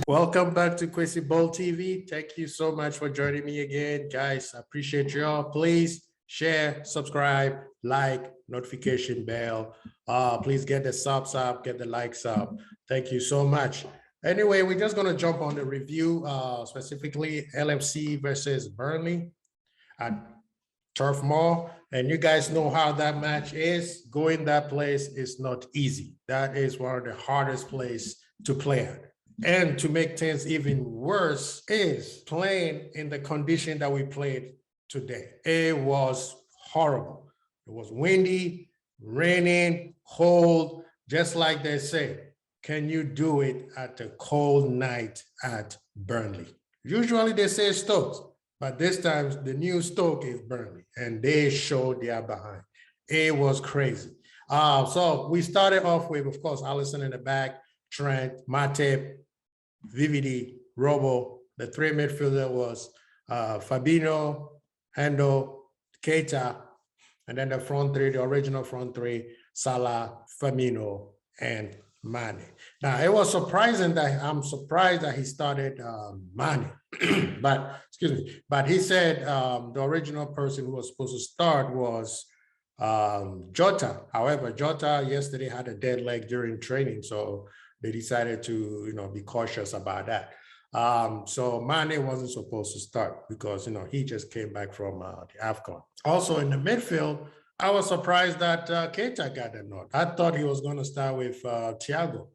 Welcome back to Quincy Bowl TV. Thank you so much for joining me again, guys. I appreciate y'all. Please share, subscribe, like, notification bell. Please get the subs up, get the likes up. Thank you so much. Anyway, we're just going to jump on the review, specifically LFC versus Burnley at Turf Moor. And you guys know how that match is. Going that place is not easy. That is one of the hardest places to play at. And to make things even worse is playing in the condition that we played today. It was horrible. It was windy, raining, cold, just like they say. Can you do it at a cold night at Burnley? Usually they say Stokes, but this time the new Stoke is Burnley, and they showed their behind. It was crazy. So we started off with, of course, Alisson in the back, Trent, Matip, VVD, Robo. The three midfielder was Fabinho, Hendo, Keita, and then the front three, the original front three, Salah, Firmino, and Mane. Now, it was surprising that I'm surprised that he started Mane, but excuse me, but he said the original person who was supposed to start was Jota. However, Jota yesterday had a dead leg during training, so they decided to, be cautious about that. So Mane wasn't supposed to start because, he just came back from the AFCON. Also in the midfield, I was surprised that Keita got the nod. I thought he was going to start with Thiago,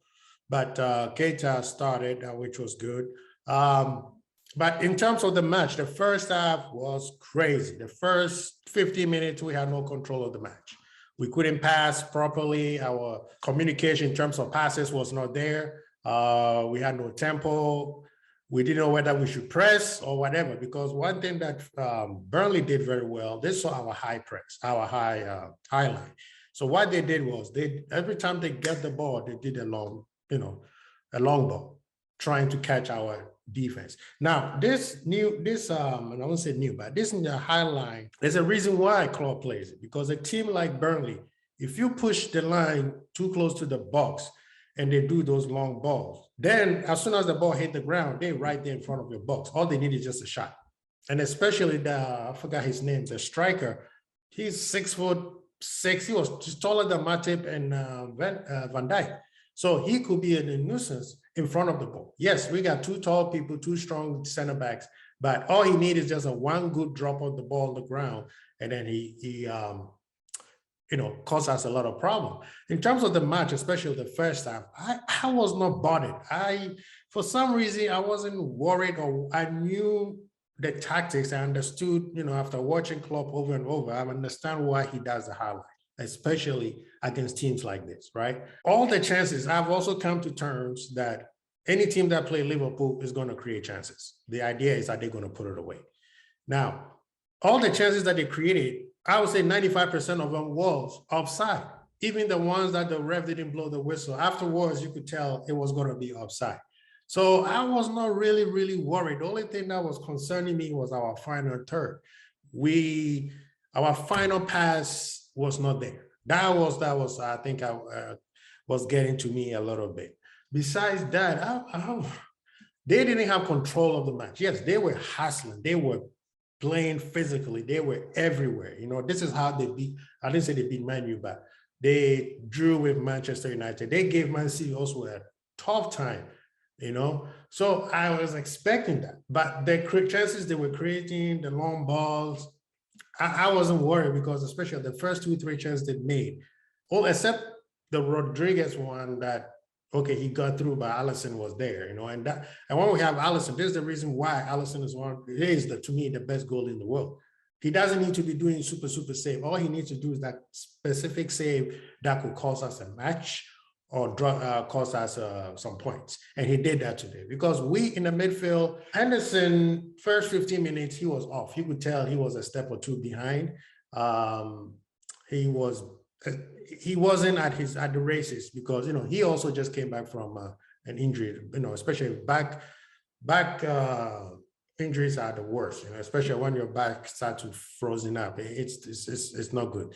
but Keita started, which was good. But in terms of the match, the first half was crazy. The first 50 minutes, we had no control of the match. We couldn't pass properly. Our communication in terms of passes was not there. We had no tempo. We didn't know whether we should press or whatever, because one thing that Burnley did very well, they saw our high press, our high line. So what they did was every time they get the ball, they did a long ball, trying to catch our defense. Now, and I won't say new, but this in the high line, there's a reason why Klopp plays it, because a team like Burnley, if you push the line too close to the box and they do those long balls, then as soon as the ball hit the ground, they're right there in front of your box. All they need is just a shot. And especially I forgot his name, the striker, he's 6'6". He was taller than Matip and Van Dijk. So he could be a nuisance in front of the ball. Yes, we got two tall people, two strong center backs, but all he needs is just one good drop of the ball on the ground, and then he caused us a lot of problem. In terms of the match, especially the first half, I was not bothered. For some reason, I wasn't worried, or I knew the tactics. I understood, after watching Klopp over and over, I understand why he does the highlight, especially against teams like this, right? All the chances, I've also come to terms that any team that plays Liverpool is going to create chances. The idea is that they're going to put it away. Now, all the chances that they created, I would say 95% of them was offside. Even the ones that the ref didn't blow the whistle, afterwards you could tell it was going to be offside. So I was not really, really worried. The only thing that was concerning me was our final third. Our final pass was not there. That was I think, was getting to me a little bit. Besides that, they didn't have control of the match. Yes, they were hustling. They were playing physically. They were everywhere. This is how they beat. I didn't say they beat ManUre, but they drew with Manchester United. They gave Man City also a tough time. So I was expecting that. But the chances they were creating, the long balls, I wasn't worried, because especially the first 2-3 chances they made, except the Rodriguez one that, okay, he got through, but Alisson was there, and when we have Alisson, there's the reason why Alisson is to me the best goalie in the world. He doesn't need to be doing super save. All he needs to do is that specific save that could cost us a match or cost us some points. And he did that today, because we in the midfield, Henderson, first 15 minutes, he was off. You could tell he was a step or two behind. He wasn't at the races, because he also just came back from an injury. Especially back injuries are the worst. Especially when your back starts to frozen up. It's not good.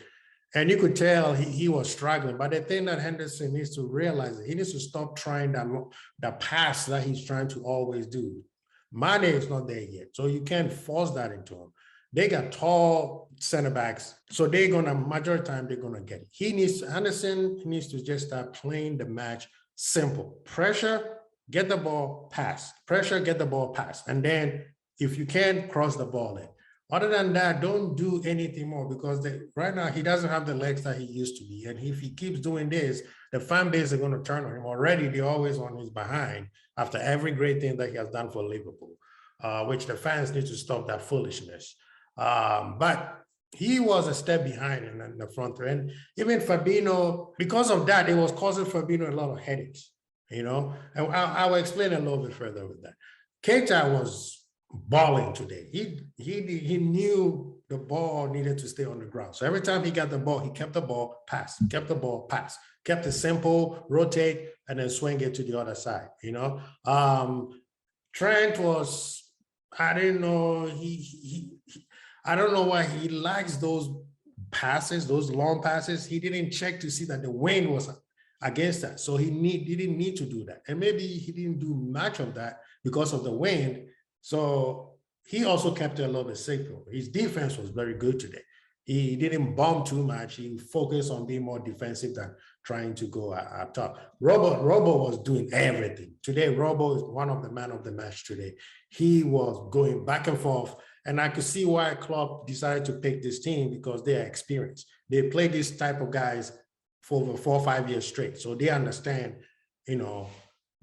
And you could tell he was struggling. But the thing that Henderson needs to realize, he needs to stop trying the pass that he's trying to always do. Mane is not there yet, so you can't force that into him. They got tall center backs, so they're gonna majority of the time they're gonna get it. Henderson needs to just start playing the match simple. Pressure, get the ball, pass. Pressure, get the ball, pass. And then if you can, cross the ball in. Other than that, don't do anything more, because right now he doesn't have the legs that he used to be. And if he keeps doing this, the fan base is going to turn on him. Already, they're always on his behind after every great thing that he has done for Liverpool, which the fans need to stop that foolishness. But he was a step behind in the front three. And even Fabinho, because of that, it was causing Fabinho a lot of headaches, you know? And I will explain a little bit further with that. Keita was balling today. He knew the ball needed to stay on the ground. So every time he got the ball, he kept the ball, pass, kept the ball, pass, kept it simple, rotate, and then swing it to the other side, you know? Trent was, I didn't know, I don't know why he likes those passes, those long passes. He didn't check to see that the wind was against that. So he didn't need to do that. And maybe he didn't do much of that because of the wind. So he also kept it a little bit safer. His defense was very good today. He didn't bomb too much. He focused on being more defensive than trying to go up top. Robo was doing everything. Today, Robo is one of the man of the match today. He was going back and forth. And I could see why Klopp decided to pick this team, because they are experienced. They play this type of guys for over 4 or 5 years straight. So they understand, you know,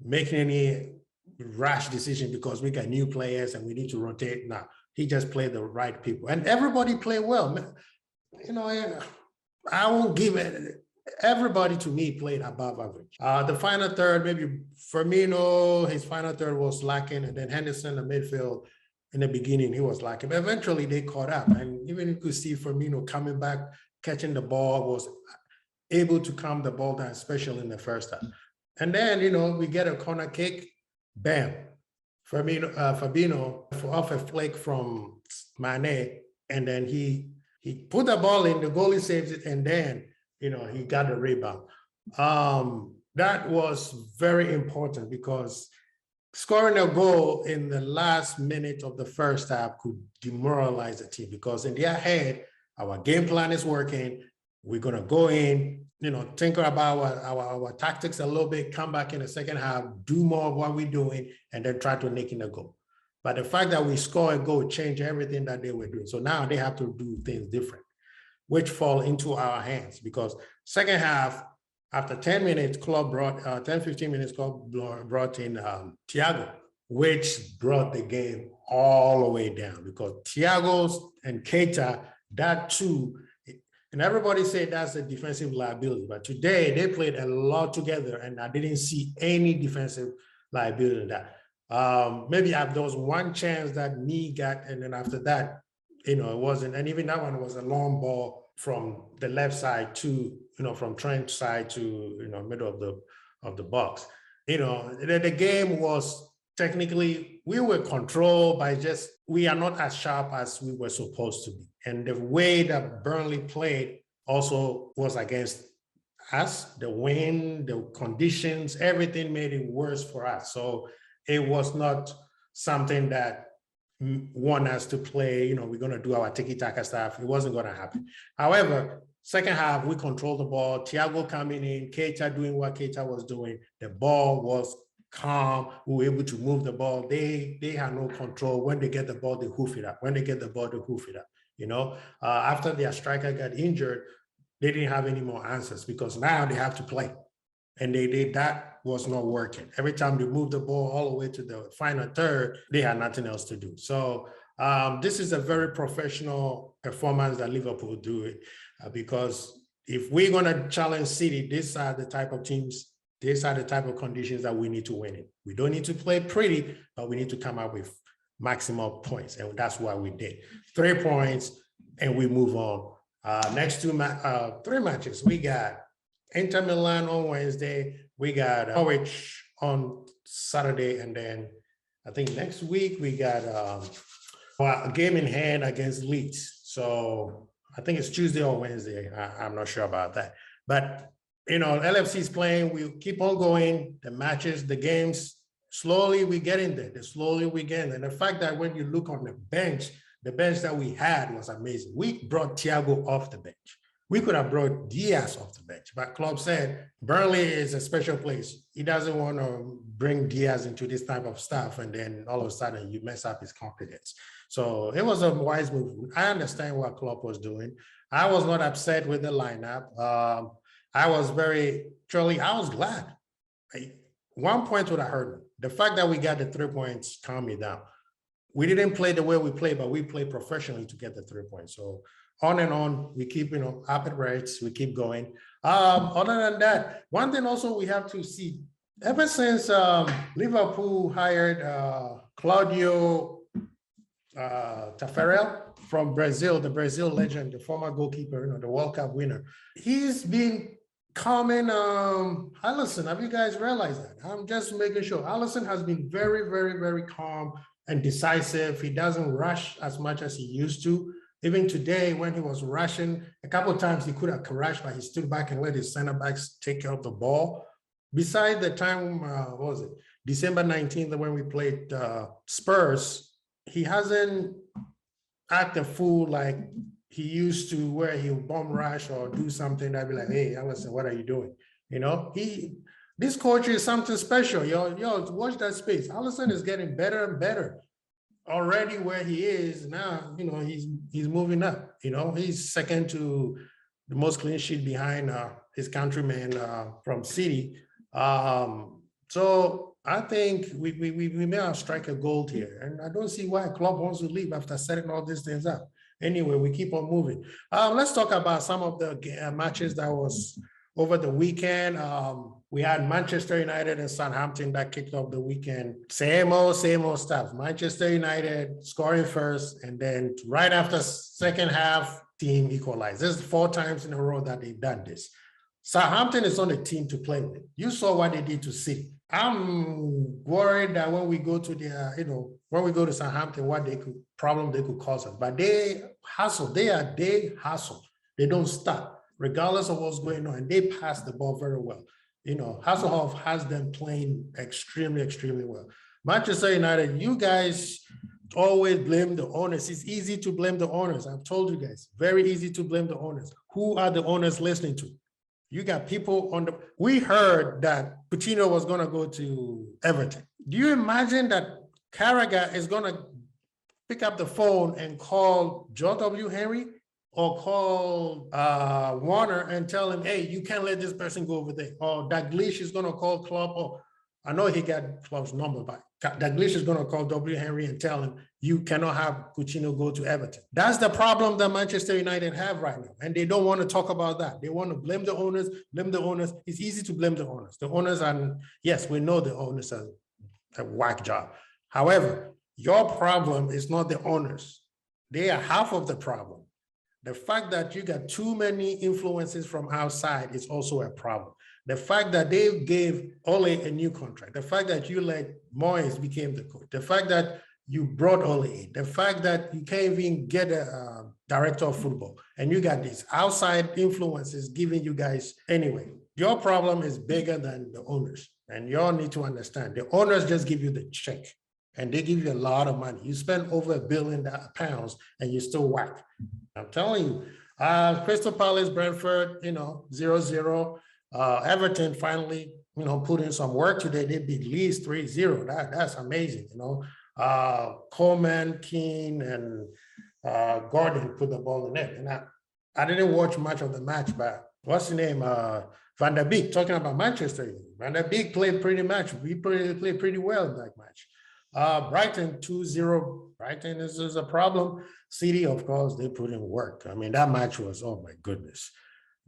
making any rash decision because we got new players and we need to rotate. Now, he just played the right people. And everybody played well. You know, I won't give it. Everybody to me played above average. The final third, maybe Firmino, his final third was lacking, and then Henderson, the midfield, in the beginning, he was lacking. But eventually, they caught up. And even you could see Firmino coming back, catching the ball, was able to calm the ball down, especially in the first half. And then, you know, we get a corner kick, bam. Fabinho off a flake from Mane, and then he put the ball in, the goalie saves it, and then, you know, he got the rebound. That was very important, because scoring a goal in the last minute of the first half could demoralize the team, because in their head, our game plan is working. We're going to go in, you know, think about our tactics a little bit, come back in the second half, do more of what we're doing, and then try to make it a goal. But the fact that we score a goal changed everything that they were doing. So now they have to do things different, which fall into our hands, because second half, after 10 minutes, Klopp brought 10, 15 minutes, Klopp brought in Thiago, which brought the game all the way down, because Thiago's and Keita, that too, and everybody said that's a defensive liability. But today they played a lot together, and I didn't see any defensive liability in that. Maybe there was one chance that me got, and then after that, you know, it wasn't. And even that one was a long ball from the left side to, you know, from Trent's side to, you know, middle of the box. You know, the game was technically, we were controlled by just, we are not as sharp as we were supposed to be. And the way that Burnley played also was against us. The wind, the conditions, everything made it worse for us. So it was not something that want us to play, you know, we're going to do our tiki-taka stuff. It wasn't going to happen. However, second half, we controlled the ball. Thiago coming in, Keita doing what Keita was doing. The ball was calm. We were able to move the ball. They had no control. When they get the ball, they hoof it up. When they get the ball, they hoof it up. You know, after their striker got injured, they didn't have any more answers, because now they have to play. And that was not working. Every time they moved the ball all the way to the final third, they had nothing else to do. So this is a very professional performance that Liverpool do it, because if we're going to challenge City, these are the type of teams, these are the type of conditions that we need to win in. We don't need to play pretty, but we need to come up with maximum points. And that's what we did. 3 points, and we move on. Next 3 matches, we got Inter Milan on Wednesday, we got Norwich on Saturday, and then I think next week we got a game in hand against Leeds. So I think it's Tuesday or Wednesday. I'm not sure about that. But, you know, LFC is playing. We keep on going. The matches, the games, slowly we get in there. Slowly we get in there. And the fact that when you look on the bench that we had was amazing. We brought Thiago off the bench. We could have brought Diaz off the bench, but Klopp said Burnley is a special place. He doesn't want to bring Diaz into this type of stuff, and then all of a sudden you mess up his confidence. So it was a wise move. I understand what Klopp was doing. I was not upset with the lineup. I was glad. One point would have hurt me. The fact that we got the 3 points calmed me down. We didn't play the way we played, but we played professionally to get the 3 points. So on and on, we keep, up at rates, we keep going. Other than that, one thing also we have to see, ever since Liverpool hired Claudio Taffarel from Brazil, the Brazil legend, the former goalkeeper, the World Cup winner, he's been calming Alisson. Have you guys realized that? I'm just making sure. Alisson has been very, very, very calm and decisive. He doesn't rush as much as he used to. Even today, when he was rushing, a couple of times he could have rushed, but he stood back and let his center backs take care of the ball. Besides the time, what was it, December 19th, when we played Spurs, he hasn't acted fool like he used to, where he'll bomb rush or do something that'd be like, hey, Alisson, what are you doing? This coach is something special. Yo, watch that space. Alisson is getting better and better. Already where he is now, he's moving up. He's second to the most clean sheet behind his countryman from City. So I think we may have struck a gold here, and I don't see why Klopp wants to leave after setting all these things up. Anyway, we keep on moving. Let's talk about some of the matches that was over the weekend. We had Manchester United and Southampton that kicked off the weekend. Same old stuff. Manchester United scoring first, and then right after second half, team equalized. This is 4 times in a row that they've done this. Southampton is on the team to play with. You saw what they did to City. I'm worried that when we go to when we go to Southampton, what problem they could cause us. But they hustle. They hustle. They don't stop, regardless of what's going on, and they pass the ball very well. Hasselhoff has them playing extremely, extremely well. Manchester United, you guys always blame the owners. It's easy to blame the owners. I've told you guys, very easy to blame the owners. Who are the owners listening to? You got people we heard that Coutinho was going to go to Everton. Do you imagine that Carragher is going to pick up the phone and call John W. Henry or call Warner and tell him, hey, you can't let this person go over there? Or Dalglish is going to call Klopp, or I know he got Klopp's number, but Dalglish is going to call W. Henry and tell him, you cannot have Coutinho go to Everton. That's the problem that Manchester United have right now. And they don't want to talk about that. They want to blame the owners, It's easy to blame the owners. The owners are, yes, we know the owners are a whack job. However, your problem is not the owners. They are half of the problem. The fact that you got too many influences from outside is also a problem. The fact that they gave Ole a new contract, the fact that you let Moyes became the coach, the fact that you brought Ole in, the fact that you can't even get a director of football, and you got these outside influences giving you guys, anyway, your problem is bigger than the owners, and you all need to understand. The owners just give you the check, and they give you a lot of money. You spend over £1 billion and you still whack. I'm telling you, Crystal Palace, Brentford, 0-0. Everton finally, put in some work today. They beat Leeds 3-0. That's amazing, Coleman, Keane, and Gordon put the ball in the net. And I didn't watch much of the match, but what's his name? Van der Beek, talking about Manchester. Van der Beek played pretty much. We played pretty well in that match. Brighton 2-0. Brighton is a problem. City, of course, they put in work. I mean, that match was, oh my goodness.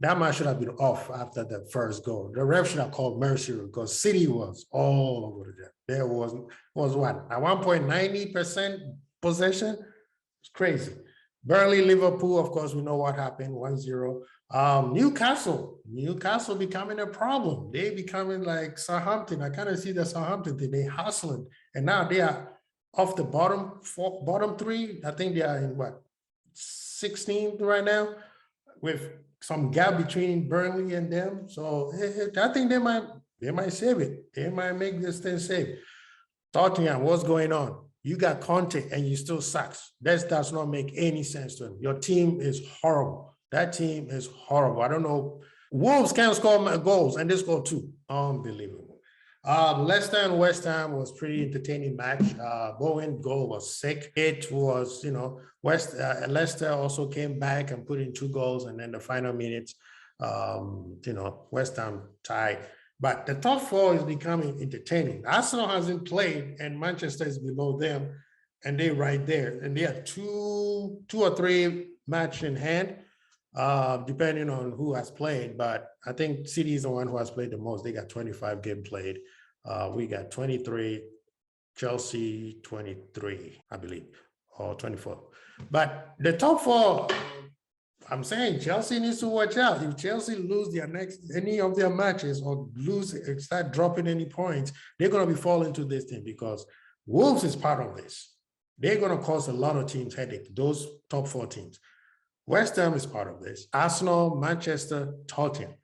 That match should have been off after the first goal. The ref should have called mercy because City was all over the. There was what? At one point, 90% possession. It's crazy. Burnley, Liverpool, of course, we know what happened, 1-0. Newcastle becoming a problem. They becoming like Southampton. I kind of see the Southampton thing. They hustling. And now they are off the bottom 3. I think they are in what? 16th right now, with some gap between Burnley and them. So I think they might save it. They might make this thing safe. Tottenham, what's going on? You got Conte and you still sucks. That does not make any sense to him. Your team is horrible. That team is horrible. I don't know. Wolves can't score goals and they scored 2. Unbelievable. Leicester and West Ham was pretty entertaining match. Bowen goal was sick. It was, Leicester also came back and put in 2 goals, and then the final minutes, West Ham tied. But the top 4 is becoming entertaining. Arsenal hasn't played, and Manchester is below them, and they're right there. And they have 2 or 3 match in hand, depending on who has played. But I think City is the one who has played the most. They got 25 games played. We got 23, Chelsea 23, I believe, or 24. But the top 4, I'm saying Chelsea needs to watch out. If Chelsea lose any of their matches or start dropping any points, they're going to be falling into this thing, because Wolves is part of this. They're going to cause a lot of teams headache, those top 4 teams. West Ham is part of this. Arsenal, Manchester, Tottenham.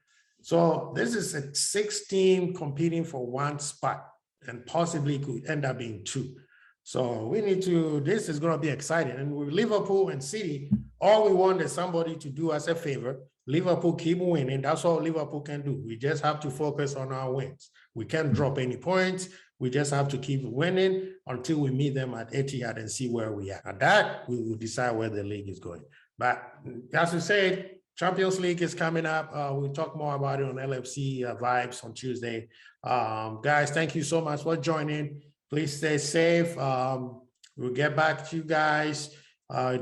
So this is a 6 team competing for 1 spot, and possibly could end up being 2. So this is going to be exciting. And with Liverpool and City, all we want is somebody to do us a favor. Liverpool keep winning. That's all Liverpool can do. We just have to focus on our wins. We can't drop any points. We just have to keep winning until we meet them at Etihad and see where we are. At that, we will decide where the league is going. But as we said, Champions League is coming up. We'll talk more about it on LFC Vibes on Tuesday. Guys, thank you so much for joining. Please stay safe. We'll get back to you guys.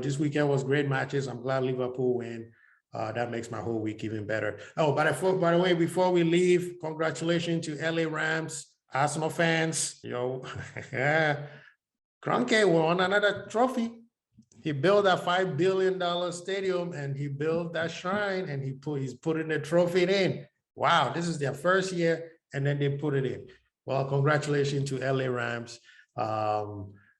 This weekend was great matches. I'm glad Liverpool win. That makes my whole week even better. Oh, by the way, before we leave, congratulations to LA Rams, Arsenal fans. Kroenke won another trophy. He built that $5 billion stadium, and he built that shrine, and he's putting the trophy in. Wow, this is their first year, and then they put it in. Well, congratulations to LA Rams. By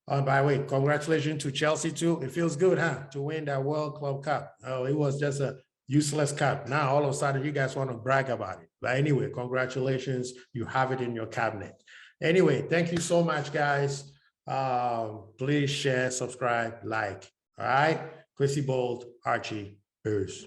the way, congratulations to Chelsea too. It feels good, to win that World Club Cup. Oh, it was just a useless cup. Now all of a sudden you guys want to brag about it. But anyway, congratulations. You have it in your cabinet. Anyway, thank you so much, guys. Please share, subscribe, like. All right. Chrissy Bold, Archie, peace.